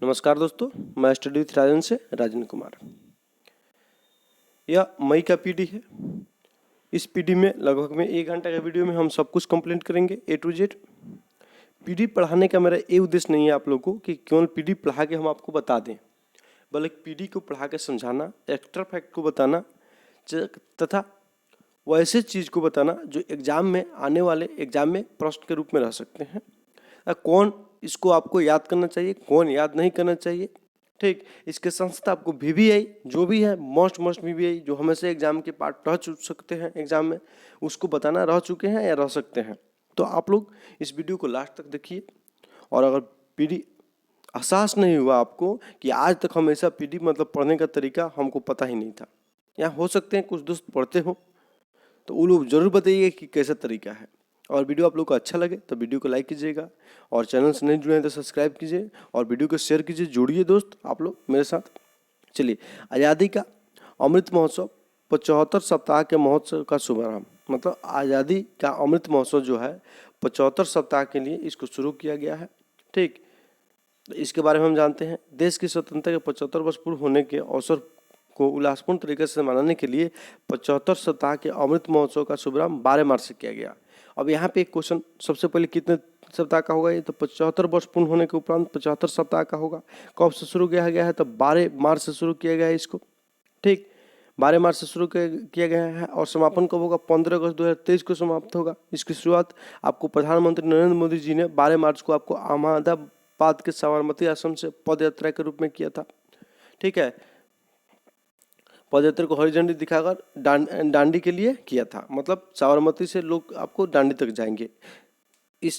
नमस्कार दोस्तों, मैं स्टडी विथ राजन से राजन कुमार। यह मई का पीडी है। इस पीडी में लगभग में 1 घंटा का वीडियो में हम सब कुछ कंप्लीट करेंगे A to Z। पीडी पढ़ाने का मेरा ये उद्देश्य नहीं है आप लोगों को कि केवल पीडी पढ़ा के हम आपको बता दें, बल्कि पीडी को पढ़ा के समझाना, एक्स्ट्रा फैक्ट को बताना तथा वैसे चीज़ को बताना जो एग्जाम में आने वाले एग्जाम में प्रश्न के रूप में रह सकते हैं। कौन इसको आपको याद करना चाहिए, कौन याद नहीं करना चाहिए, ठीक। इसके साथ साथ आपको VVI जो भी है, मोस्ट VVI जो हमेशा एग्जाम के पार्ट रह सकते हैं एग्जाम में, उसको बताना रह चुके हैं या रह सकते हैं। तो आप लोग इस वीडियो को लास्ट तक देखिए। और अगर पीडी एहसास नहीं हुआ आपको कि आज तक हमेशा पीडी मतलब पढ़ने का तरीका हमको पता ही नहीं था, या हो सकते हैं कुछ दोस्त पढ़ते हो, तो वो लोग जरूर बताइए कि कैसा तरीका है। और वीडियो आप लोग को अच्छा लगे तो वीडियो को लाइक कीजिएगा, और चैनल से नहीं जुड़े हैं तो सब्सक्राइब कीजिए, और वीडियो को शेयर कीजिए। जुड़िए दोस्त आप लोग मेरे साथ। चलिए, आज़ादी का अमृत महोत्सव 75 सप्ताह के महोत्सव का शुभारंभ, मतलब आज़ादी का अमृत महोत्सव जो है 75 सप्ताह के लिए इसको शुरू किया गया है, ठीक। इसके बारे में हम जानते हैं। देश की स्वतंत्रता के 75 वर्ष पूर्ण होने के अवसर को उल्लासपूर्ण तरीके से मनाने के लिए 75 सप्ताह के अमृत महोत्सव का शुभारंभ 12 मार्च से किया गया। अब यहाँ पे एक क्वेश्चन, सबसे पहले कितने सप्ताह का होगा ये, तो 75 वर्ष पूर्ण होने के उपरांत 75 सप्ताह का होगा। कब से शुरू किया गया है, तो 12 मार्च से शुरू किया गया है इसको, ठीक। 12 मार्च से शुरू किया गया है, और समापन कब होगा, 15 अगस्त 2023 को समाप्त होगा। इसकी शुरुआत आपको प्रधानमंत्री नरेंद्र मोदी जी ने 12 मार्च को आपको अहमदाबाद के साबरमती आश्रम से पद यात्रा के रूप में किया था, ठीक है। पदयात्रा को हरी झंडी दिखाकर डांडी के लिए किया था, मतलब साबरमती से लोग आपको डांडी तक जाएंगे इस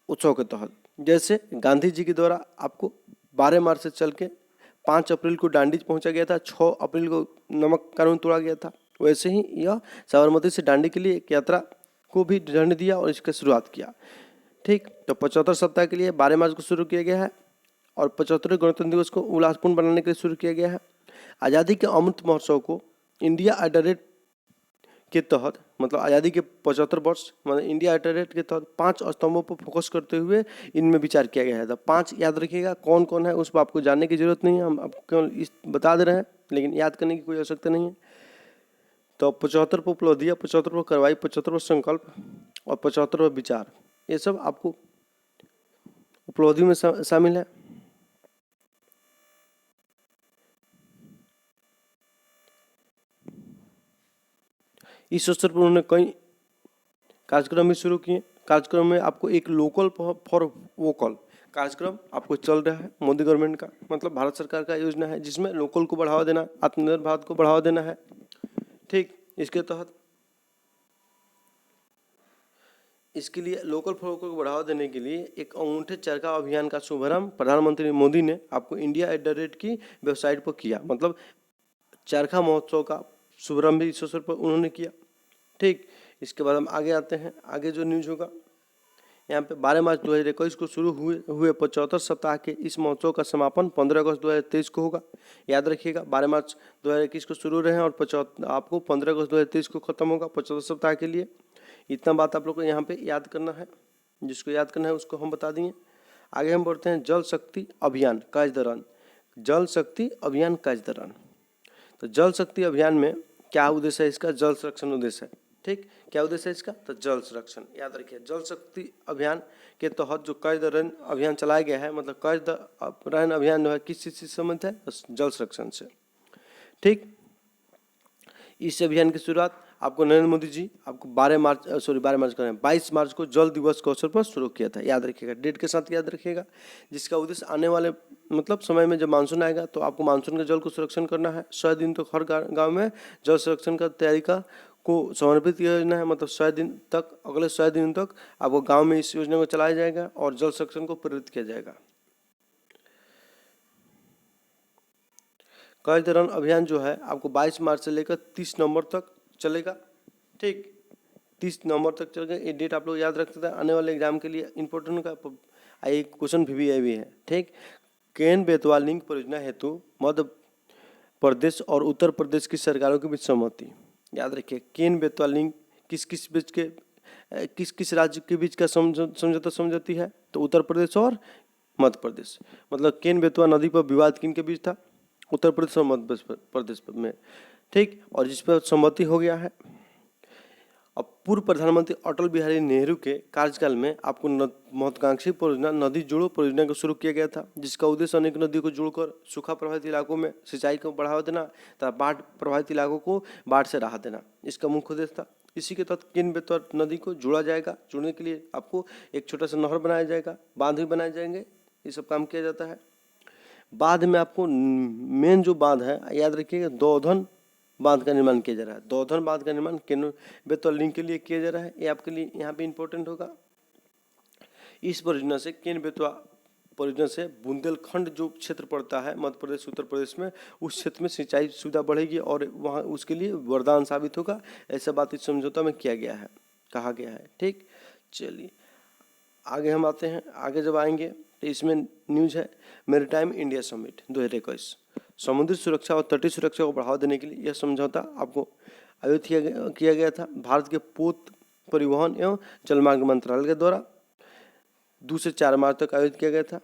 उत्सव के तहत। जैसे गांधी जी के द्वारा आपको 12 मार्च से चल के 5 अप्रैल को डांडी पहुंचा गया था, 6 अप्रैल को नमक कानून तोड़ा गया था, वैसे ही यह साबरमती से डांडी के लिए एक यात्रा को भी झंडी दिया और इसकी शुरुआत किया, ठीक। तो 75 सप्ताह के लिए 12 मार्च को शुरू किया गया है, और 75वें गणतंत्र दिवस को उल्लासपूर्ण बनाने के लिए शुरू किया गया है। आज़ादी के अमृत महोत्सव को इंडिया एट द रेट के तहत, मतलब आज़ादी के 75 वर्ष मतलब इंडिया एट द रेट के तहत 5 स्तंभों पर फोकस करते हुए इनमें विचार किया गया है। तो 5 याद रखिएगा, कौन कौन है उस पर आपको जानने की जरूरत नहीं है, हम आपको केवल इस बता दे रहे हैं, लेकिन याद करने की कोई आवश्यकता नहीं है। तो 75 पर उपलब्धियाँ, 75 पर कार्रवाई, 75 पर संकल्प और 75 पर विचार, ये सब आपको उपलब्धि में शामिल है। इस अवसर पर उन्होंने कई कार्यक्रम भी शुरू किए। कार्यक्रम में आपको एक लोकल फॉर वोकल कार्यक्रम आपको चल रहा है, मोदी गवर्नमेंट का, मतलब भारत सरकार का योजना है, जिसमें लोकल को बढ़ावा देना, आत्मनिर्भर भारत को बढ़ावा देना है, ठीक। इसके तहत इसके लिए लोकल फॉर वोकल को बढ़ावा देने के लिए एक अंगूठे चरखा अभियान का शुभारंभ प्रधानमंत्री मोदी ने आपको इंडिया एट द रेट की वेबसाइट पर किया, मतलब चरखा महोत्सव का शुभारंभ भी इस अवसर पर उन्होंने किया, ठीक। इसके बाद हम आगे आते हैं। आगे जो न्यूज होगा यहाँ पे 12 मार्च 2021 को शुरू हुए 75 सप्ताह के इस महोत्सव का समापन 15 अगस्त 2023 को होगा। याद रखिएगा, 12 मार्च 2021 को शुरू रहे और आपको 15 अगस्त 2023 को खत्म होगा 75 सप्ताह के लिए। इतना बात आप लोग को यहाँ पे याद करना है, जिसको याद करना है उसको हम बता दिए। आगे हम बढ़ते हैं जल शक्ति अभियान का दौरान। जल शक्ति अभियान का दौरान, तो जल शक्ति अभियान में क्या उद्देश्य है इसका, जल संरक्षण उद्देश्य है, ठीक। क्या उद्देश्य है इसका, तो जल संरक्षण। याद रखिए, जल शक्ति अभियान के तहत जो कई दौरान अभियान चलाया गया है, मतलब कई दौरान अभियान जो है किस चीज से संबंधित है, जल संरक्षण से, ठीक। इस अभियान की शुरुआत आपको नरेंद्र मोदी जी आपको 22 मार्च को जल दिवस के अवसर पर शुरू किया था। याद रखिएगा, डेट के साथ याद रखिएगा, जिसका उद्देश्य आने वाले मतलब समय में जब मानसून आएगा तो आपको मानसून के जल को संरक्षण करना है। 100 दिन तक हर गांव में जल संरक्षण का तैयारी को समर्पित किया जाना है, मतलब 100 दिन तक, अगले 100 दिन तक आपको गाँव में इस योजना को चलाया जाएगा और जल संरक्षण को प्रेरित किया जाएगा। कई दौरान अभियान जो है आपको 22 मार्च से लेकर 30 नवंबर तक चलेगा, ठीक। 30 नवंबर तक चलेगा, ये डेट आप लोग याद रखते थे, आने वाले एग्जाम के लिए इंपॉर्टेंट का एक क्वेश्चन VVI भी है, ठीक। केन बेतवा लिंक परियोजना हेतु मध्य प्रदेश और उत्तर प्रदेश की सरकारों के बीच सहमति। याद रखिए, केन बेतवा लिंक किस किस राज्य के बीच का समझौती है, तो उत्तर प्रदेश और मध्य प्रदेश। मतलब केन बेतवा नदी पर विवाद किन के बीच था? उत्तर प्रदेश और मध्य प्रदेश में, ठीक। और जिस पर सहमति हो गया है। अब पूर्व प्रधानमंत्री अटल बिहारी नेहरू के कार्यकाल में आपको महत्वाकांक्षी परियोजना नदी जोड़ो परियोजना को शुरू किया गया था, जिसका उद्देश्य अनेक नदियों को जोड़कर सूखा प्रभावित इलाकों में सिंचाई को बढ़ावा देना तथा बाढ़ प्रभावित इलाकों को बाढ़ से राहत देना, इसका मुख्य उद्देश्य था। इसी के तहत केन बेतवा नदी को जोड़ा जाएगा। जोड़ने के लिए आपको एक छोटा सा नहर बनाया जाएगा, बांध भी बनाए जाएंगे, ये सब काम किया जाता है। बाद में आपको मेन जो बांध है, याद रखिएगा, दौधन बांध का निर्माण किया जा रहा है। दौधन बांध का निर्माण केन बेतवा लिंक के लिए किया जा रहा है, ये आपके लिए यहाँ पे इंपॉर्टेंट होगा। इस परियोजना से केन बेतवा परियोजना से बुंदेलखंड जो क्षेत्र पड़ता है मध्य प्रदेश उत्तर प्रदेश में, उस क्षेत्र में सिंचाई सुविधा बढ़ेगी और वहाँ उसके लिए वरदान साबित होगा। ऐसा बात इस समझौता में किया गया है, कहा गया है, ठीक। चलिए आगे हम आते हैं। आगे जब आएंगे तो इसमें न्यूज़ है मैरीटाइम इंडिया समिट 2021, समुद्री सुरक्षा और तटीय सुरक्षा को बढ़ावा देने के लिए यह समझौता आपको आयोजित किया गया था भारत के पोत परिवहन एवं जलमार्ग मंत्रालय के द्वारा 2 से 4 मार्च तक आयोजित किया गया था,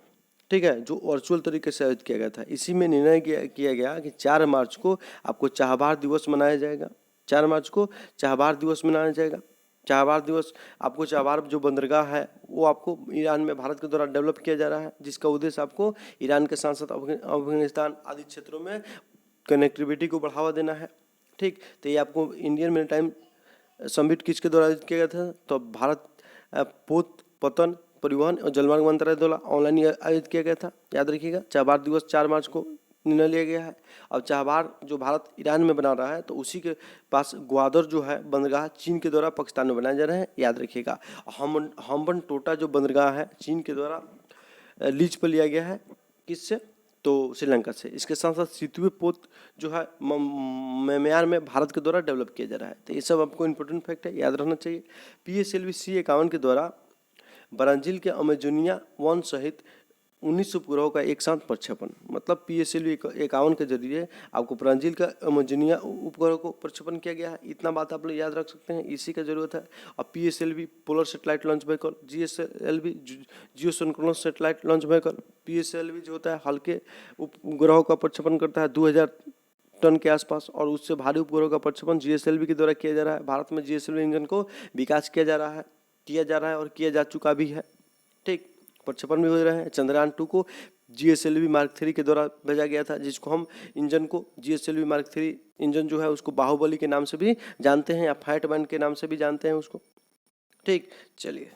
ठीक है, जो वर्चुअल तरीके से आयोजित किया गया था। इसी में निर्णय किया गया कि 4 मार्च को आपको चाहबार दिवस मनाया जाएगा। 4 मार्च को चाहबार दिवस मनाया जाएगा। चाहबार दिवस आपको चाहबार जो बंदरगाह है वो आपको ईरान में भारत के द्वारा डेवलप किया जा रहा है, जिसका उद्देश्य आपको ईरान के साथ साथ अफगानिस्तान आदि क्षेत्रों में कनेक्टिविटी को बढ़ावा देना है, ठीक। तो ये आपको इंडियन मैरीटाइम समिट किसके द्वारा आयोजित किया गया था? तो भारत पोत पतन परिवहन और जलमार्ग मंत्रालय द्वारा ऑनलाइन आयोजित किया गया था। याद रखिएगा, चाहबार दिवस 4 मार्च को निर्णय लिया गया है। अब चाहबार जो भारत ईरान में बना रहा है, तो उसी के पास ग्वादर जो है बंदरगाह चीन के द्वारा पाकिस्तान में बनाए जा रहे हैं, याद रखिएगा। हम्बन टोटा जो बंदरगाह है चीन के द्वारा लीज पर लिया गया है, किससे? तो श्रीलंका से। इसके साथ साथ सितुए पोत जो है म्यांमार में भारत के द्वारा डेवलप किया जा रहा है। तो ये सब आपको इंपॉर्टेंट फैक्ट है, याद रखना चाहिए। PSLV C51 के द्वारा ब्राजील के अमेजोनिया वन सहित 19 उपग्रहों का एक साथ प्रक्षेपण, मतलब PSLV 51 के जरिए आपको ब्राजील का अमेजोनिया उपग्रह को प्रक्षेपण किया गया है। इतना बात आप लोग याद रख सकते हैं, इसी का जरूरत है। और PSLV polar satellite launch vehicle, GSLV geosynchronous satellite launch vehicle. PSLV जो होता है हल्के उपग्रहों का प्रक्षेपण करता है 2000 टन के आसपास, और उससे भारी उपग्रहों का प्रक्षेपण GSLV के द्वारा किया जा रहा है। भारत में GSLV इंजन को विकास किया जा रहा है और किया जा चुका भी है, ठीक। प्रक्षेपण भी हो रहे हैं। चंद्रयान 2 को GSLV मार्क 3 के द्वारा भेजा गया था, जिसको हम इंजन को GSLV मार्क 3 इंजन जो है उसको बाहुबली के नाम से भी जानते हैं या फाइटमैन के नाम से भी जानते हैं उसको, ठीक। चलिए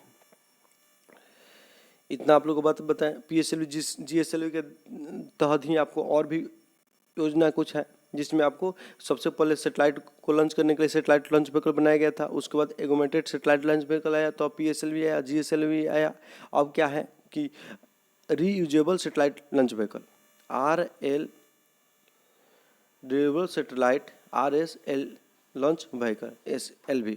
इतना आप लोगों को बात बताएं। PSLV GSLV के तहत ही आपको और भी योजना कुछ है, जिसमें आपको सबसे पहले सेटेलाइट को लॉन्च करने के लिए सेटेलाइट लॉन्च व्हीकल बनाया गया था। उसके बाद एगोमेटेड सेटेलाइट लॉन्च व्हीकल आया, तो PSLV आया, GSLV आया। अब क्या है कि reusable satellite launch vehicle reusable satellite RSL launch vehicle SLV,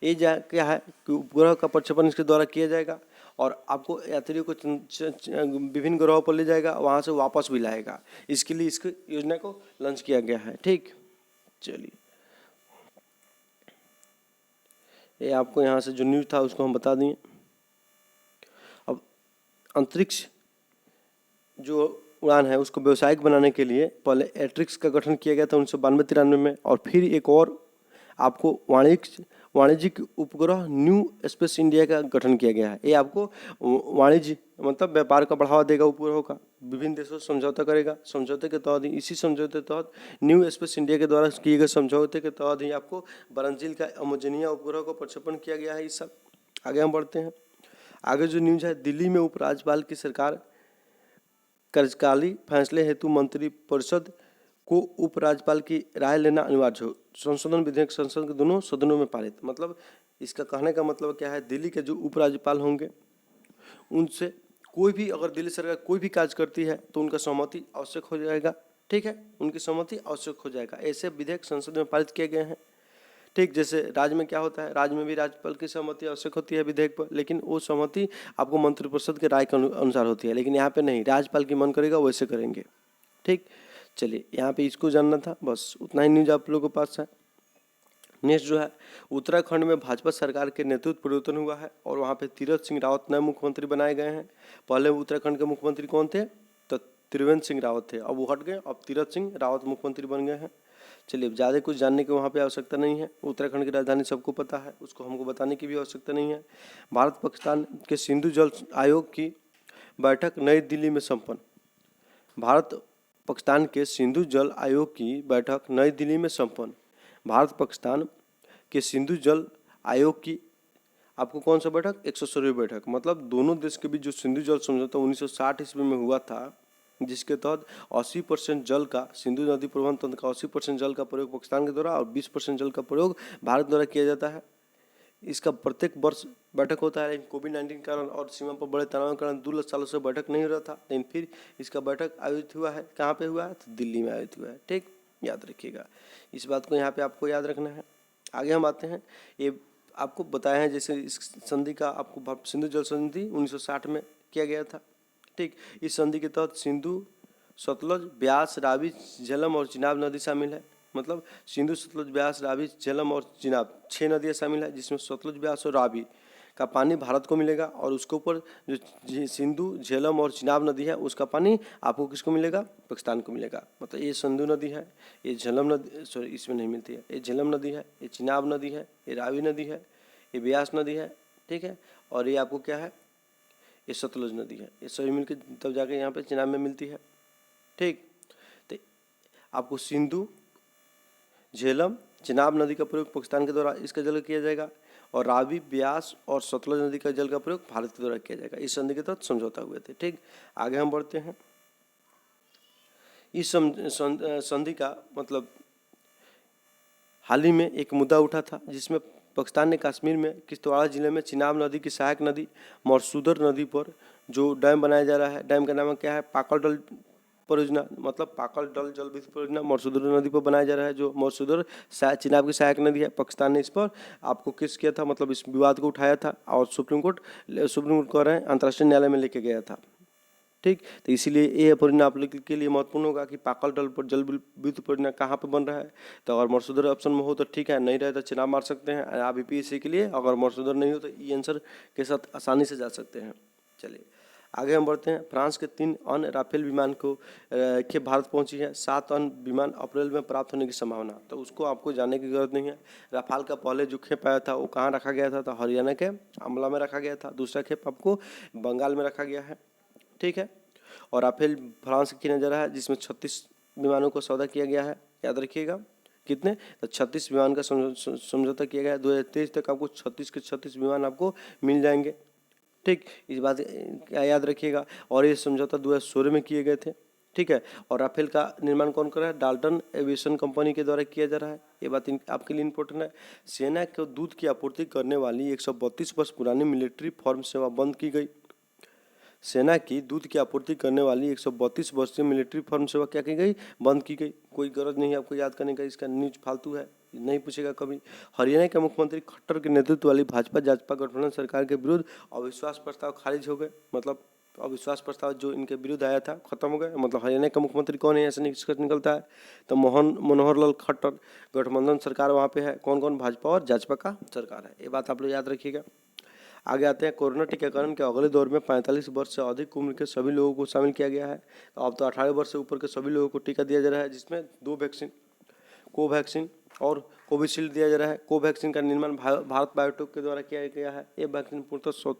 ये क्या है कि उपग्रह का प्रक्षेपण इसके द्वारा किया जाएगा और आपको यात्रियों को विभिन्न ग्रहों पर ले जाएगा, वहाँ से वापस भी लाएगा। इसके लिए इसकी योजना को लॉन्च किया गया है, ठीक। चलिए ये आपको यहाँ से जो न्यूज़ था उसको हम बता दिए। अब अंतरिक्ष जो उड़ान है उसको व्यावसायिक बनाने के लिए पहले एट्रिक्स का गठन किया गया था 1992-93 में, और फिर एक और आपको वाणिज्यिक उपग्रह न्यू स्पेस इंडिया का गठन किया गया है। ये आपको वाणिज्य मतलब व्यापार का बढ़ावा देगा उपग्रहों का, विभिन्न देशों से समझौता करेगा। समझौते के तहत ही, इसी समझौते के तहत न्यू स्पेस इंडिया के द्वारा किए गए समझौते के तहत ही आपको ब्राजील का अमेजोनिया उपग्रह को प्रक्षेपण किया गया है। इस सब आगे हम बढ़ते हैं। आगे जो न्यूज़ है, दिल्ली में उपराज्यपाल की सरकार कार्यकाली फैसले हेतु मंत्रिपरिषद को उपराज्यपाल की राय लेना अनिवार्य हो। संशोधन विधेयक संसद के दोनों सदनों में पारित। मतलब इसका कहने का मतलब क्या है, दिल्ली के जो उपराज्यपाल होंगे उनसे कोई भी, अगर दिल्ली सरकार कोई भी कार्य करती है तो उनका सहमति आवश्यक हो जाएगा, ठीक है, उनकी सहमति आवश्यक हो जाएगा। ऐसे विधेयक संसद में पारित किए गए हैं, ठीक। जैसे राज्य में क्या होता है, राज्य में भी राज्यपाल की सहमति आवश्यक होती है विधेयक पर, लेकिन वो सहमति आपको मंत्रिपरिषद के राय के अनुसार होती है। लेकिन यहाँ पे नहीं, राज्यपाल की मन करेगा वैसे करेंगे, ठीक। चलिए यहाँ पे इसको जानना था, बस उतना ही न्यूज़ आप लोगों के पास है। नेक्स्ट जो है, उत्तराखंड में भाजपा सरकार के नेतृत्व परिवर्तन हुआ है और वहाँ पे तीरथ सिंह रावत नए मुख्यमंत्री बनाए गए हैं। पहले उत्तराखंड के मुख्यमंत्री कौन थे? तो त्रिवेंद्र सिंह रावत थे, अब वो हट गए, अब तीरथ सिंह रावत मुख्यमंत्री बन गए हैं। चलिए, ज़्यादा कुछ जानने की वहाँ पे आवश्यकता नहीं है। उत्तराखंड की राजधानी सबको पता है, उसको हमको बताने की भी आवश्यकता नहीं है। भारत पाकिस्तान के सिंधु जल आयोग की बैठक नई दिल्ली में संपन्न। भारत पाकिस्तान के सिंधु जल आयोग की बैठक नई दिल्ली में संपन्न। भारत पाकिस्तान के सिंधु जल आयोग की आपको कौन सा बैठक? 116वीं बैठक। मतलब दोनों देश के बीच जो सिंधु जल समझौता 1960 ईस्वी में हुआ था, जिसके तहत 80% जल का, सिंधु नदी प्रबंधन तंत्र का 80% जल का प्रयोग पाकिस्तान के द्वारा और 20% जल का प्रयोग भारत द्वारा किया जाता है। इसका प्रत्येक वर्ष बैठक होता है, लेकिन कोविड-19 के कारण और सीमा पर बड़े तनाव के कारण 2 सालों से बैठक नहीं हो रहा था, लेकिन फिर इसका बैठक आयोजित हुआ है। कहाँ पे हुआ है? तो दिल्ली में आयोजित हुआ है। ठीक, याद रखिएगा, इस बात को यहाँ पे आपको याद रखना है। आगे हम आते हैं, ये आपको बताया है जैसे इस संधि का आपको सिंधु जल संधि 1960 में किया गया था। ठीक, इस संधि के तहत सिंधु, सतलज, ब्यास, रावी, झेलम और चिनाब नदी शामिल है। मतलब सिंधु, सतलज, ब्यास, रावी, झेलम और चिनाब 6 नदियाँ शामिल है, जिसमें सतलज, ब्यास और रावी का पानी भारत को मिलेगा और उसके ऊपर जो सिंधु, झेलम और चिनाब नदी है उसका पानी आपको किसको मिलेगा? पाकिस्तान को मिलेगा। मतलब ये सिंधु नदी है, ये झेलम नदी, सॉरी इसमें नहीं मिलती है, ये झेलम नदी है, ये चिनाब नदी है, ये रावी नदी है, ये ब्यास नदी है। ठीक है, और ये आपको क्या है? ये सतलज नदी है। ये सभी मिलकर तब जाके यहाँ पे चिनाब में मिलती है। ठीक, तो आपको सिंधु, झेलम, चिनाब नदी का प्रयोग पाकिस्तान के द्वारा इसका जल किया जाएगा और रावी, ब्यास और सतलज नदी का जल का प्रयोग भारत के द्वारा किया जाएगा। इस संधि के तहत समझौता हुए थे। ठीक, आगे हम बढ़ते हैं। इस संधि का मतलब हाल ही में एक मुद्दा उठा था, जिसमें पाकिस्तान ने कश्मीर में किश्तवाड़ जिले में चिनाब नदी की सहायक नदी मरसूदर नदी पर जो डैम बनाया जा रहा है, डैम का नाम क्या है? पाकल डल परियोजना। मतलब पाकल डल जल विद्युत परियोजना मरसूदर नदी पर बनाया जा रहा है, जो मरसूदर चिनाब की सहायक नदी है। पाकिस्तान ने इस पर आपको केस किया था, मतलब इस विवाद को उठाया था और सुप्रीम कोर्ट कह रहे हैं अंतर्राष्ट्रीय न्यायालय में लेके गया था। ठीक, तो इसीलिए ये परियोजना आप लोग के लिए महत्वपूर्ण होगा कि पाकल डल पर जल विद्युत परियोजना कहाँ पर बन रहा है। तो अगर मरसूदर ऑप्शन में हो तो ठीक है, नहीं रहे तो चिनाब मार सकते हैं आप यूपीएससी के लिए। अगर मरसूदर नहीं हो तो ई आंसर के साथ आसानी से जा सकते हैं। चलिए आगे हम बढ़ते हैं। फ्रांस के 3 अन्य राफेल विमान को के भारत पहुंची है। 7 अन्य विमान अप्रैल में प्राप्त होने की संभावना, तो उसको आपको जानने की जरूरत नहीं है। राफाल का पहले जो खेप आया था वो कहाँ रखा गया था? तो हरियाणा के अम्बाला में रखा गया था। दूसरा खेप आपको बंगाल में रखा गया है। ठीक है, और राफेल फ्रांस की नज़र है, जिसमें 36 विमानों को सौदा किया गया है। याद रखिएगा कितने? तो 36 विमान का समझौता किया गया है। 2023 तक आपको 36 के 36 विमान आपको मिल जाएंगे। ठीक, इस बात याद रखिएगा। और ये समझौता 2016 में किए गए थे। ठीक है, और राफेल का निर्माण कौन कर रहा है? डाल्टन एविएशन कंपनी के द्वारा किया जा रहा है। ये बात आपके लिए इंपॉर्टेंट है। सेना को दूध की आपूर्ति करने वाली 132 वर्ष पुरानी मिलिट्री फॉर्म सेवा बंद की गई। सेना की दूध की आपूर्ति करने वाली 132 वर्षीय मिलिट्री फर्म सेवा क्या की गई? बंद की गई। कोई गरज नहीं है आपको याद करने का, इसका न्यूज फालतू है, नहीं पूछेगा कभी। हरियाणा के मुख्यमंत्री खट्टर के नेतृत्व वाली भाजपा जाजपा गठबंधन सरकार के विरुद्ध अविश्वास प्रस्ताव खारिज हो गए। मतलब अविश्वास प्रस्ताव जो इनके विरुद्ध आया था खत्म हो गया। मतलब हरियाणा का मुख्यमंत्री कौन है ऐसा निष्कर्ष निकलता है? तो मनोहर लाल खट्टर। गठबंधन सरकार वहाँ पे है, कौन कौन? भाजपा और जाजपा का सरकार है। ये बात आप लोग याद रखिएगा। आगे आते हैं। कोरोना टीकाकरण के अगले दौर में 45 वर्ष से अधिक उम्र के सभी लोगों को शामिल किया गया है। तो अब तो 18 वर्ष से ऊपर के सभी लोगों को टीका दिया जा रहा है, जिसमें 2 वैक्सीन कोवैक्सीन और कोविशील्ड दिया जा रहा है। कोवैक्सीन का निर्माण भारत बायोटेक के द्वारा किया गया है। ये वैक्सीन पूर्णतः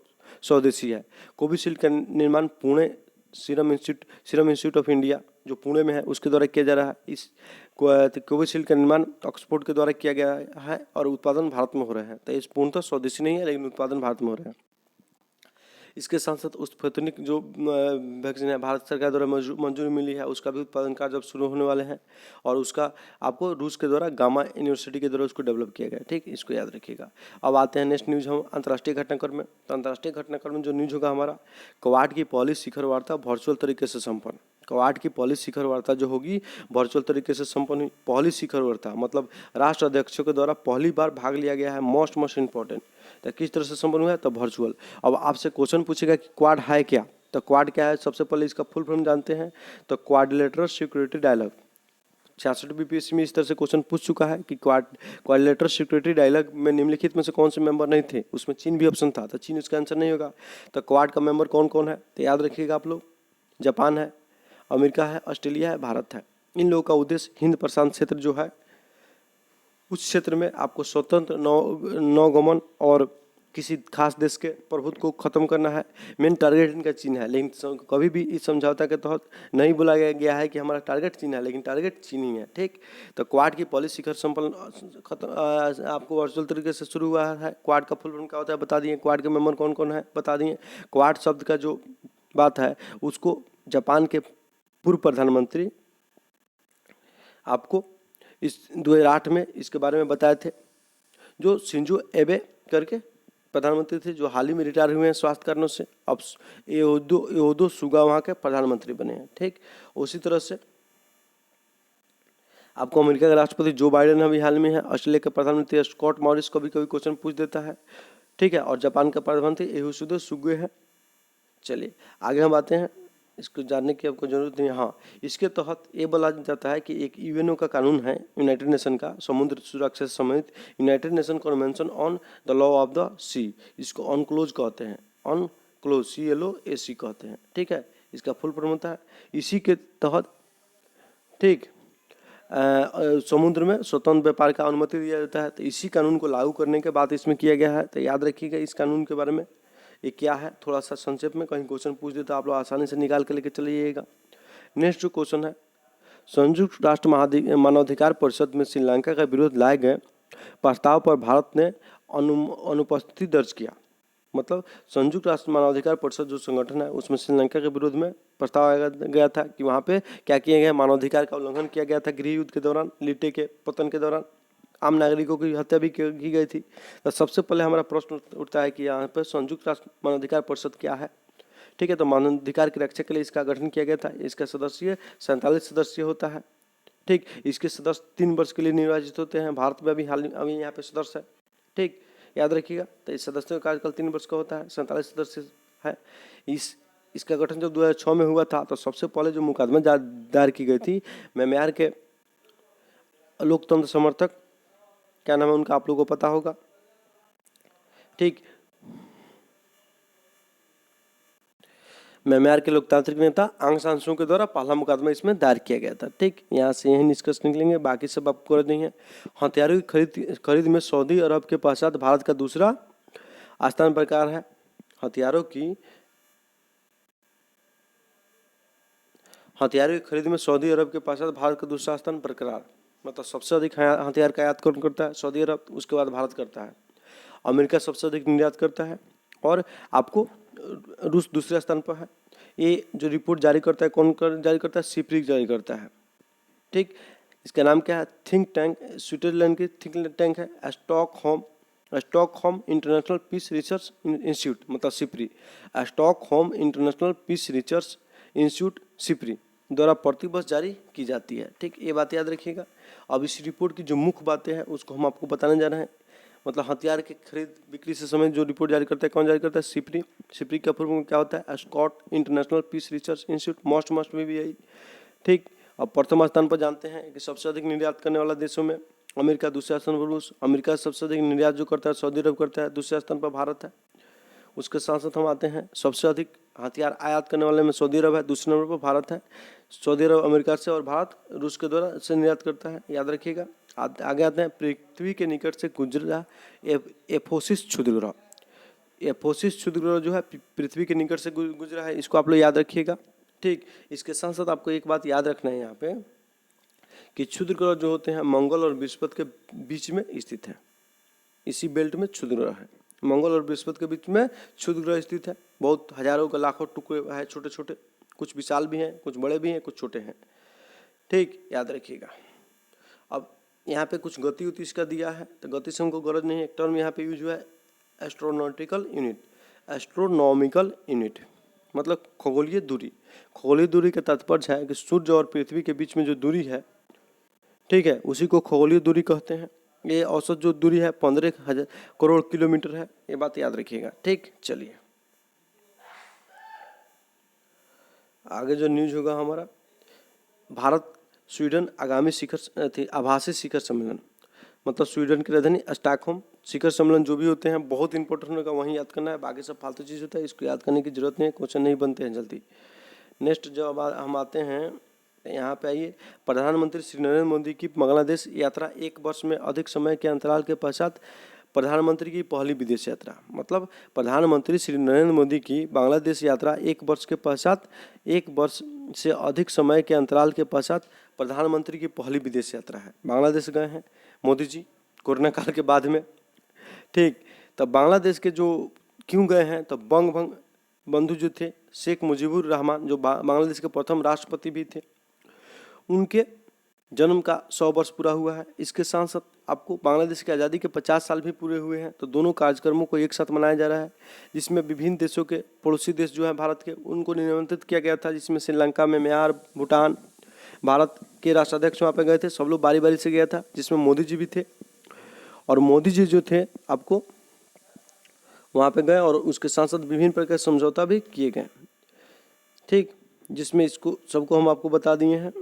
स्वदेशी है। कोविशील्ड का निर्माण Pune serum institute of India जो पुणे में है उसके द्वारा किया जा रहा है। इस कोविशील्ड का निर्माण ऑक्सफोर्ड के द्वारा किया गया है और उत्पादन भारत में हो रहे हैं। तो इस पूर्णतः स्वदेशी नहीं है, लेकिन उत्पादन भारत में हो रहे हैं। इसके साथ साथ स्पुतनिक जो वैक्सीन है भारत सरकार द्वारा मंजूरी मिली है, उसका भी उत्पादन कार्य अब शुरू होने वाले हैं और उसका आपको रूस के द्वारा गामा यूनिवर्सिटी के द्वारा उसको डेवलप किया गया। ठीक, इसको याद रखिएगा। अब आते हैं नेक्स्ट न्यूज हम अंतर्राष्ट्रीय घटनाक्रम में। तो अंतर्राष्ट्रीय घटनाक्रम में जो न्यूज होगा हमारा, क्वाड की पहली शिखर वार्ता वर्चुअल तरीके से संपन्न। क्वाड की पहली शिखर वार्ता जो होगी वर्चुअल तरीके से संपन्न हुई। पहली शिखर वार्ता मतलब राष्ट्र अध्यक्षों के द्वारा पहली बार भाग लिया गया है। मोस्ट इम्पोर्टेंट, तो किस तरह से संपन्न हुआ है? तो वर्चुअल। अब आपसे क्वेश्चन पूछेगा कि क्वाड है क्या? तो क्वाड क्या है? सबसे पहले इसका फुल फॉर्म जानते हैं। तो क्वाड्रिलेटरल सिक्योरिटी डायलॉग। 66 बीपीएससी में इस तरह से क्वेश्चन पूछ चुका है कि क्वाड्रिलेटरल सिक्योरिटी डायलॉग में निम्नलिखित में से कौन से मेंबर नहीं थे। उसमें चीन भी ऑप्शन था, तो चीन उसका आंसर नहीं होगा। तो क्वाड का मेंबर कौन कौन है, तो याद रखिएगा आप लोग, जापान है, अमेरिका है, ऑस्ट्रेलिया है, भारत है। इन लोगों का उद्देश्य हिंद प्रशांत क्षेत्र जो है उस क्षेत्र में आपको स्वतंत्र नौगमन और किसी खास देश के प्रभुत्व को खत्म करना है। मेन टारगेट इनका चीन है, लेकिन कभी भी इस समझौता के तहत नहीं बोला गया है कि हमारा टारगेट चीन है, लेकिन टारगेट चीन ही है। ठीक, तो क्वाड की पहली शिखर संपन्न आपको वर्चुअल तरीके से शुरू हुआ है। क्वाड का फुल फॉर्म क्या होता है बता दिए, क्वाड के मेंबर कौन कौन है बता दिए। क्वाड शब्द का जो बात है उसको जापान के पूर्व प्रधानमंत्री आपको इस 2008 में इसके बारे में बताए थे, जो शिंजो एबे करके प्रधानमंत्री थे, जो हाल ही में रिटायर हुए हैं स्वास्थ्य कारणों से। अब योदो सुगा वहाँ के प्रधानमंत्री बने हैं। ठीक, उसी तरह से आपको अमेरिका के राष्ट्रपति जो बाइडेन अभी हाल में है, ऑस्ट्रेलिया के प्रधानमंत्री स्कॉट मॉरिस कभी कभी क्वेश्चन पूछ देता है। ठीक है, और जापान का प्रधानमंत्री योशिहिदे सुगा है। चलिए आगे हम आते हैं, इसको जानने की आपको जरूरत नहीं है। हाँ, इसके तहत ये बोला जाता है कि एक यूएनओ का कानून है, यूनाइटेड नेशन का समुद्र सुरक्षा से संबंधित United Nation Convention on the Law of the Sea, इसको ऑनक्लोज कहते हैं, ऑनक्लोज CLOAC कहते हैं। ठीक है, इसका फुल फॉर्म होता है। इसी के तहत ठीक समुद्र में स्वतंत्र व्यापार का अनुमति दिया जाता है। तो इसी कानून को लागू करने के बाद इसमें किया गया है। तो याद रखिएगा इस कानून के बारे में, ये क्या है थोड़ा सा संक्षेप में, कहीं क्वेश्चन पूछ दे तो आप लोग आसानी से निकाल के लेके चलिएगा। नेक्स्ट जो क्वेश्चन है, संयुक्त राष्ट्र मानवाधिकार परिषद में श्रीलंका का विरोध लाए गए प्रस्ताव पर भारत ने अनुपस्थिति दर्ज किया। मतलब संयुक्त राष्ट्र मानवाधिकार परिषद जो संगठन है उसमें श्रीलंका के विरोध में प्रस्ताव आया गया था कि वहाँ पे क्या किया गया, मानवाधिकार का उल्लंघन किया गया था गृह युद्ध के दौरान, लिटे के पतन के दौरान आम नागरिकों की हत्या भी की गई थी। तो सबसे पहले हमारा प्रश्न उठता है कि यहाँ पर संयुक्त राष्ट्र मानवाधिकार परिषद क्या है। ठीक है, तो मानवाधिकार की रक्षा के लिए इसका गठन किया गया था। इसका सदस्य 47 सदस्य होता है। ठीक, इसके सदस्य 3 वर्ष के लिए निर्वाचित होते हैं। भारत में अभी यहाँ पे सदस्य है। ठीक, याद रखिएगा, तो इस सदस्यों का कार्यकाल 3 वर्ष का होता है, 47 सदस्य है। इसका गठन जब 2006 में हुआ था तो सबसे पहले जो मुकदमा दायर की गई थी, म्यांमार के लोकतंत्र समर्थक, क्या नाम है उनका आप लोगों को पता होगा। ठीक, म्यांमार के लोकतांत्रिक नेता आंग सान सू के द्वारा पहला मुकदमा इसमें दायर किया गया था। ठीक, यहाँ से यही निष्कर्ष निकलेंगे, बाकी सब आपको नहीं है। हथियारों की खरीद में सऊदी अरब के पश्चात भारत का दूसरा स्थान बरकरार है। हथियारों की खरीद में सऊदी अरब के पश्चात भारत का दूसरा स्थान बरकरार, मतलब सबसे अधिक हथियार का आयात कौन करता है, सऊदी अरब, उसके बाद भारत करता है। अमेरिका सबसे अधिक निर्यात करता है और आपको रूस दूसरे स्थान पर है। ये जो रिपोर्ट जारी करता है कौन जारी करता है, सिप्रिक जारी करता है। ठीक, इसका नाम क्या है, थिंक टैंक, स्विट्जरलैंड की थिंक टैंक है Stockholm International Peace Research Institute, मतलब SIPRI, Stockholm International Peace Research Institute SIPRI द्वारा प्रतिवर्ष जारी की जाती है। ठीक, ये बात याद रखिएगा। अब इस रिपोर्ट की जो मुख्य बातें हैं उसको हम आपको बताने जा रहे हैं। मतलब हथियार के खरीद बिक्री से समय जो रिपोर्ट जारी करता है कौन जारी करता है, सिप्री। सिप्री का फुल फॉर्म क्या होता है, Scott international Peace Research institute, मस्ट में भी यही। ठीक, अब प्रथम स्थान पर जानते हैं कि सबसे अधिक निर्यात करने वाला देशों में अमेरिका, दूसरे स्थान पर रूस। अमेरिका सबसे अधिक निर्यात जो करता है सऊदी अरब करता है, दूसरे स्थान पर भारत है। उसके साथ साथ हम आते हैं सबसे अधिक हथियार आयात करने वाले में सऊदी अरब है, दूसरे नंबर पर भारत है। सऊदी अरब अमेरिका से और भारत रूस के द्वारा से निर्यात करता है, याद रखिएगा। आगे आते हैं, पृथ्वी के निकट से गुजरा एफोसिस क्षुद्रग्रह। एफोसिस क्षुद्रग्रह जो है पृथ्वी के निकट से गुजरा है, इसको आप लोग याद रखिएगा। ठीक, इसके साथ साथ आपको एक बात याद रखना है यहाँ पे कि क्षुद्रग्रह जो होते हैं मंगल और बृहस्पति के बीच में स्थित है। इसी बेल्ट में क्षुद्रग्रह है, मंगल और बृहस्पति के बीच में क्षुद्रग्रह स्थित है। बहुत हजारों का लाखों टुकड़े हैं छोटे छोटे, कुछ विशाल भी हैं, कुछ बड़े भी हैं, कुछ छोटे हैं। ठीक, याद रखिएगा। अब यहाँ पे कुछ गति उति इसका दिया है, तो गति से हमको गरज नहीं है। एक टर्म यहाँ पे यूज हुआ है एस्ट्रोनॉटिकल यूनिट, एस्ट्रोनॉमिकल यूनिट मतलब खगोलीय दूरी। खगोलीय दूरी का तात्पर्य है कि सूर्य और पृथ्वी के बीच में जो दूरी है, ठीक है, उसी को खगोलीय दूरी कहते हैं। ये औसत जो दूरी है 15,000 करोड़ किलोमीटर है, ये बात याद रखिएगा। ठीक, चलिए आगे जो न्यूज होगा हमारा, भारत स्वीडन आगामी शिखर आभासी शिखर सम्मेलन, मतलब स्वीडन की राजधानी स्टॉकहोम। शिखर सम्मेलन जो भी होते हैं बहुत इंपॉर्टेंट होगा, वहीं याद करना है, बाकी सब फालतू चीज़ होता है, इसको याद करने की जरूरत नहीं है, क्वेश्चन नहीं बनते हैं जल्दी। नेक्स्ट जब हम आते हैं यहाँ पे, आइए, प्रधानमंत्री श्री नरेंद्र मोदी की बांग्लादेश यात्रा 1 वर्ष में अधिक समय के अंतराल के पश्चात प्रधानमंत्री की पहली विदेश यात्रा। मतलब प्रधानमंत्री श्री नरेंद्र मोदी की बांग्लादेश यात्रा 1 वर्ष के पश्चात, 1 वर्ष से अधिक समय के अंतराल के पश्चात प्रधानमंत्री की पहली विदेश यात्रा है। बांग्लादेश गए हैं मोदी जी कोरोना काल के बाद में। ठीक, तब बांग्लादेश के जो क्यों गए हैं, तो बंग बंधु जो थे शेख मुजीबुर रहमान, जो बांग्लादेश के प्रथम राष्ट्रपति भी थे, उनके जन्म का 100 वर्ष पूरा हुआ है। इसके साथ साथ आपको बांग्लादेश की आज़ादी के 50 साल भी पूरे हुए हैं। तो दोनों कार्यक्रमों को एक साथ मनाया जा रहा है, जिसमें विभिन्न देशों के पड़ोसी देश जो है भारत के, उनको निमंत्रित किया गया था, जिसमें श्रीलंका में म्यांमार, भूटान, भारत के राष्ट्राध्यक्ष वहाँ पे गए थे, सब लोग बारी बारी से गया था, जिसमें मोदी जी भी थे। और मोदी जी जो थे आपको वहाँ पे गए और उसके साथ साथ विभिन्न प्रकार के समझौता भी किए गए। ठीक, जिसमें इसको सबको हम आपको बता दिए हैं।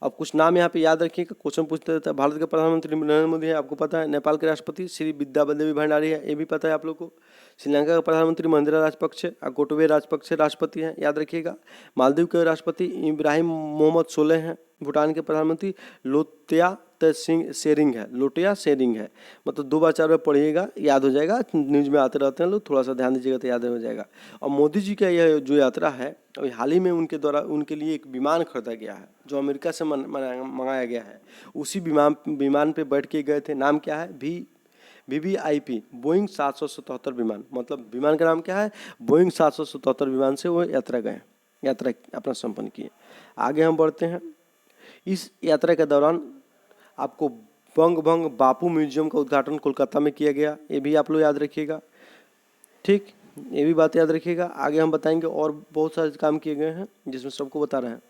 अब कुछ नाम यहाँ पे याद रखिएगा, क्वेश्चन पूछते रहता है। भारत के प्रधानमंत्री नरेंद्र मोदी है, आपको पता है। नेपाल के राष्ट्रपति श्री विद्या देवी भंडारी है, ये भी पता है आप लोग को। श्रीलंका का प्रधानमंत्री महिंद्रा राजपक्षे गोटबे राजपक्षे राष्ट्रपति हैं, याद रखिएगा। मालदीव के राष्ट्रपति इब्राहिम मोहम्मद सोलेह हैं। भूटान के प्रधानमंत्री लोत्या शेरिंग है, लोटिया शेरिंग है। मतलब 2 बार 4 बार पढ़िएगा, याद हो जाएगा, न्यूज में आते रहते हैं लोग, थोड़ा सा ध्यान दीजिएगा तो याद हो जाएगा। और मोदी जी का यह जो यात्रा है, अभी हाल ही में उनके द्वारा उनके लिए एक विमान खरीदा गया है, जो अमेरिका से मंगाया गया है। उसी विमान पे बैठ के गए थे। नाम क्या है? VVIP बोइंग 777 विमान। मतलब विमान का नाम क्या है? बोइंग 777 विमान से वो यात्रा गए, यात्रा अपना संपन्न किए। आगे हम बढ़ते हैं। इस यात्रा के दौरान आपको बंग बापू म्यूजियम का उद्घाटन कोलकाता में किया गया, ये भी आप लोग याद रखिएगा। ठीक, ये भी बात याद रखिएगा। आगे हम बताएंगे और बहुत सारे काम किए गए हैं, जिसमें सबको बता रहे हैं।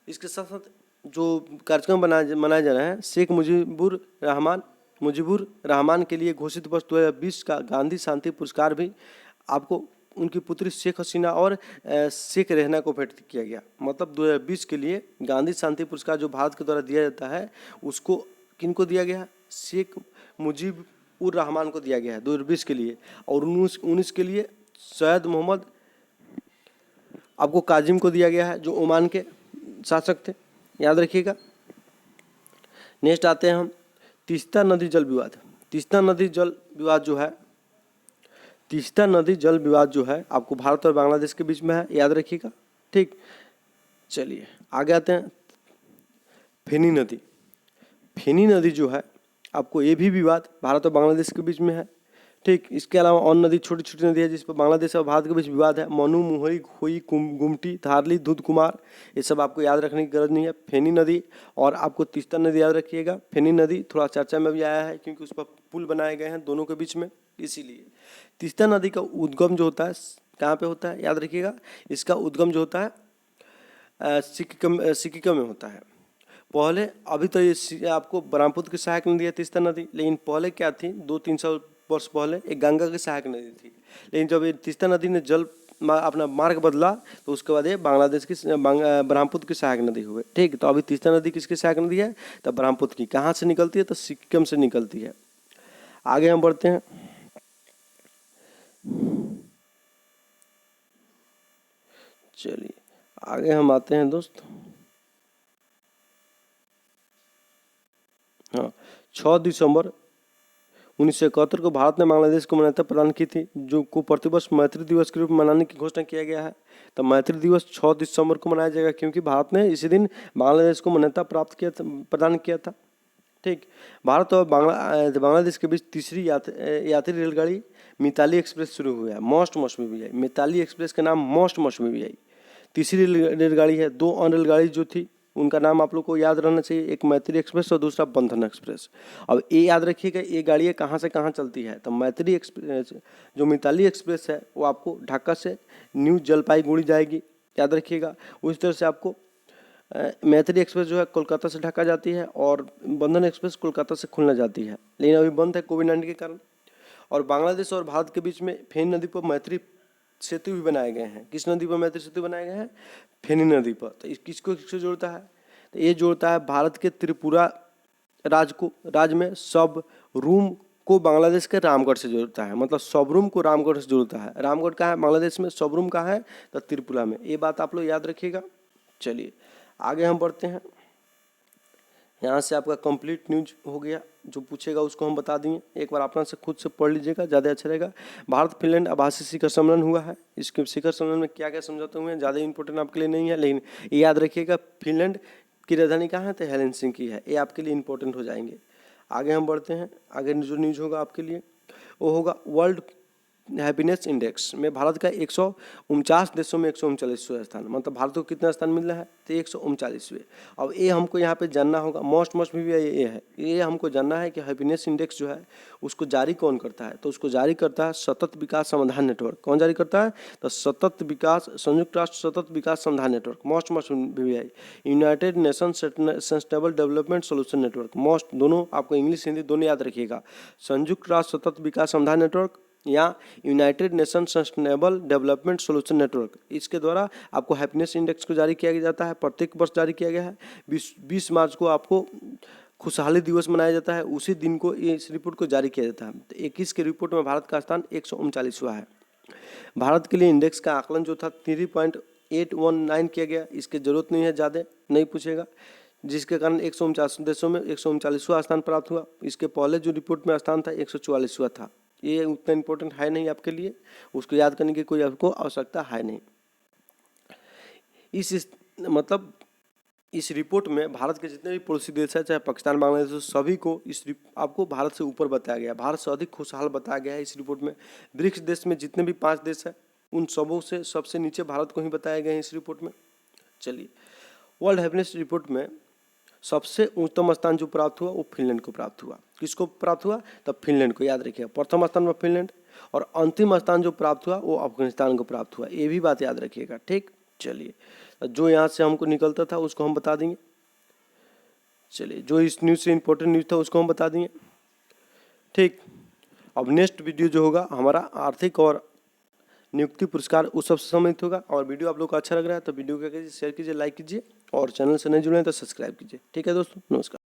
इसके साथ साथ जो कार्यक्रम मनाया जा रहा है, शेख मुजीबुर रहमान के लिए घोषित वर्ष 2020 का गांधी शांति पुरस्कार भी आपको उनकी पुत्री शेख हसीना और शेख रेहना को भेंट किया गया। मतलब 2020 के लिए गांधी शांति पुरस्कार जो भारत के द्वारा दिया जाता है, उसको किनको दिया गया? शेख मुजीबुर रहमान को दिया गया है 2020 के लिए। और 19 के लिए सैयद मोहम्मद आपको काजिम को दिया गया है, जो ओमान के शासक थे, याद रखिएगा। नेक्स्ट आते हैं हम, तीस्ता नदी जल विवाद। तीस्ता नदी जल विवाद जो है आपको भारत और बांग्लादेश के बीच में है, याद रखिएगा। ठीक, चलिए आगे आते हैं। फेनी नदी जो है आपको, ये भी विवाद भारत और बांग्लादेश के बीच में है। ठीक, इसके अलावा और नदी, छोटी छोटी नदी है जिस पर बांग्लादेश और भारत के बीच विवाद है। मनु, मोहरी, खोई, गुमटी, धारली, दूध कुमार, ये सब आपको याद रखने की जरूरत नहीं है। फेनी नदी और आपको तीस्ता नदी याद रखिएगा। फेनी नदी थोड़ा चर्चा में भी आया है, क्योंकि उस पर पुल बनाए गए हैं दोनों के बीच में, इसीलिए। तीस्ता नदी का उद्गम जो होता है कहाँ पे होता है, याद रखिएगा। इसका उद्गम जो होता है सिक्किम में होता है। पहले, अभी तो ये आपको ब्रह्मपुत्र की सहायक नदी है तीस्ता नदी, लेकिन पहले क्या थी, 200-300 वर्ष पहले एक गंगा की सहायक नदी थी। लेकिन जब ये तीस्ता नदी ने अपना मार्ग बदला, तो उसके बाद ये बांग्लादेश की ब्रह्मपुत्र की सहायक नदी हुए। ठीक, तो अभी तीस्ता नदी किसकी सहायक नदी है? तो ब्रह्मपुत्र की। कहाँ से निकलती है? तो सिक्किम से निकलती है। आगे हम बढ़ते हैं। चलिए आगे हम आते हैं दोस्त। हाँ, 6 दिसंबर 1971 को भारत ने बांग्लादेश को मान्यता प्रदान की थी, जो को प्रतिवर्ष मैत्री दिवस के रूप में मनाने की घोषणा किया गया है। तो मैत्री दिवस 6 दिसंबर को मनाया जाएगा, क्योंकि भारत ने इसी दिन बांग्लादेश को मान्यता प्रदान किया था। ठीक, भारत और बांग्लादेश के बीच तीसरी यात्री रेलगाड़ी मिताली एक्सप्रेस शुरू हुआ है। मोस्ट मौसमी भी आई, मिताली एक्सप्रेस का नाम मोस्ट मौसमी भी आई, तीसरी रेलगाड़ी है। 2 अन्य रेलगाड़ी जो थी उनका नाम आप लोग को याद रहना चाहिए, एक मैत्री एक्सप्रेस और दूसरा बंधन एक्सप्रेस। अब ये याद रखिएगा, ये गाड़ियाँ कहाँ से कहाँ चलती है। तो मैत्री एक्सप्रेस, जो मिताली एक्सप्रेस है, वो आपको ढाका से न्यू जलपाईगुड़ी जाएगी, याद रखिएगा। उस तरह से आपको मैत्री एक्सप्रेस जो है कोलकाता से ढाका जाती है, और बंधन एक्सप्रेस कोलकाता से खुलना जाती है, लेकिन अभी बंद है कोविड-19 के कारण। और बांग्लादेश और भारत के बीच में फेनी नदी पर मैत्री सेतु भी बनाए गए हैं। किस नदी पर मैत्री सेतु बनाए गए हैं? फेनी नदी पर। तो किसको किसको जोड़ता है? तो ये जोड़ता है भारत के त्रिपुरा राज्य में सब रूम को बांग्लादेश के रामगढ़ से जोड़ता है। मतलब सबरूम को रामगढ़ से जोड़ता है। रामगढ़ कहाँ है? बांग्लादेश में। सबरूम कहाँ है? तो त्रिपुरा में। ये बात आप लोग याद रखिएगा। चलिए आगे हम बढ़ते हैं। यहाँ से आपका कंप्लीट न्यूज हो गया। जो पूछेगा उसको हम बता देंगे। एक बार अपना से खुद से पढ़ लीजिएगा, ज़्यादा अच्छा रहेगा। भारत फिनलैंड आभासी शिखर सम्मेलन हुआ है। इसके शिखर सम्मेलन में क्या क्या समझौते हुए हैं ज़्यादा इंपॉर्टेंट आपके लिए नहीं है, लेकिन ये याद रखिएगा फिनलैंड की राजधानी कहाँ है? तो हेलसिंकी है। ये आपके लिए इंपॉर्टेंट हो जाएंगे। आगे हम बढ़ते हैं। आगे जो न्यूज होगा आपके लिए वो होगा वर्ल्ड हैप्पीनेस इंडेक्स में भारत का 149 देशों में 139वां स्थान। मतलब भारत को कितना स्थान मिल रहा है? तो 139वें। अब ये हमको यहाँ पे जानना होगा, मोस्ट भी ये है, ये हमको जानना है कि हैप्पीनेस इंडेक्स जो है उसको जारी कौन करता है? तो उसको जारी करता है सतत विकास समाधान नेटवर्क। कौन जारी करता है? तो संयुक्त राष्ट्र सतत विकास समाधान नेटवर्क, मोस्ट भी है। United nation sustainable development solution network, most. दोनों आपको इंग्लिश हिंदी दोनों याद रखिएगा। संयुक्त राष्ट्र सतत विकास समाधान नेटवर्क या United nation sustainable development solution network, इसके द्वारा आपको हैप्पीनेस इंडेक्स को जारी किया जाता है। प्रत्येक वर्ष जारी किया गया है। 20 मार्च को आपको खुशहाली दिवस मनाया जाता है। उसी दिन को इस रिपोर्ट को जारी किया जाता है। तो 21 के रिपोर्ट में भारत का स्थान 139वां है। भारत के लिए इंडेक्स का आकलन जो था 3.819 किया गया। इसकी जरूरत नहीं है, ज़्यादा नहीं पूछेगा, जिसके कारण 149 देशों में 139वां स्थान प्राप्त हुआ। इसके पहले जो रिपोर्ट में स्थान था 144वां था। ये उतना इम्पोर्टेंट है नहीं आपके लिए, उसको याद करने की कोई आपको आवश्यकता है नहीं। मतलब इस रिपोर्ट में भारत के जितने भी पड़ोसी देश है, चाहे पाकिस्तान, बांग्लादेश, सभी को आपको भारत से ऊपर बताया गया। भारत से अधिक खुशहाल बताया गया है इस रिपोर्ट में। ब्रिक्स देश में जितने भी 5 देश है उन सबों से सबसे नीचे भारत को ही बताया गया है इस रिपोर्ट में। चलिए वर्ल्ड हैप्पीनेस रिपोर्ट में सबसे उच्चतम स्थान जो प्राप्त हुआ वो फिनलैंड को प्राप्त हुआ। किसको प्राप्त हुआ? तब फिनलैंड को, याद रखिएगा। प्रथम स्थान पर फिनलैंड और अंतिम स्थान जो प्राप्त हुआ वो अफगानिस्तान को प्राप्त हुआ। ये भी बात याद रखिएगा, ठीक। चलिए जो यहाँ से हमको निकलता था उसको हम बता देंगे। चलिए जो इस न्यूज़ से इंपॉर्टेंट न्यूज़ था उसको हम बता देंगे, ठीक। अब नेक्स्ट वीडियो जो होगा हमारा आर्थिक और नियुक्ति पुरस्कार उस सब से संबंधित होगा। और वीडियो आप लोग को अच्छा लग रहा है तो वीडियो को क्या कीजिए, शेयर कीजिए, लाइक कीजिए और चैनल से नहीं जुड़े हैं तो सब्सक्राइब कीजिए। ठीक है दोस्तों, नमस्कार।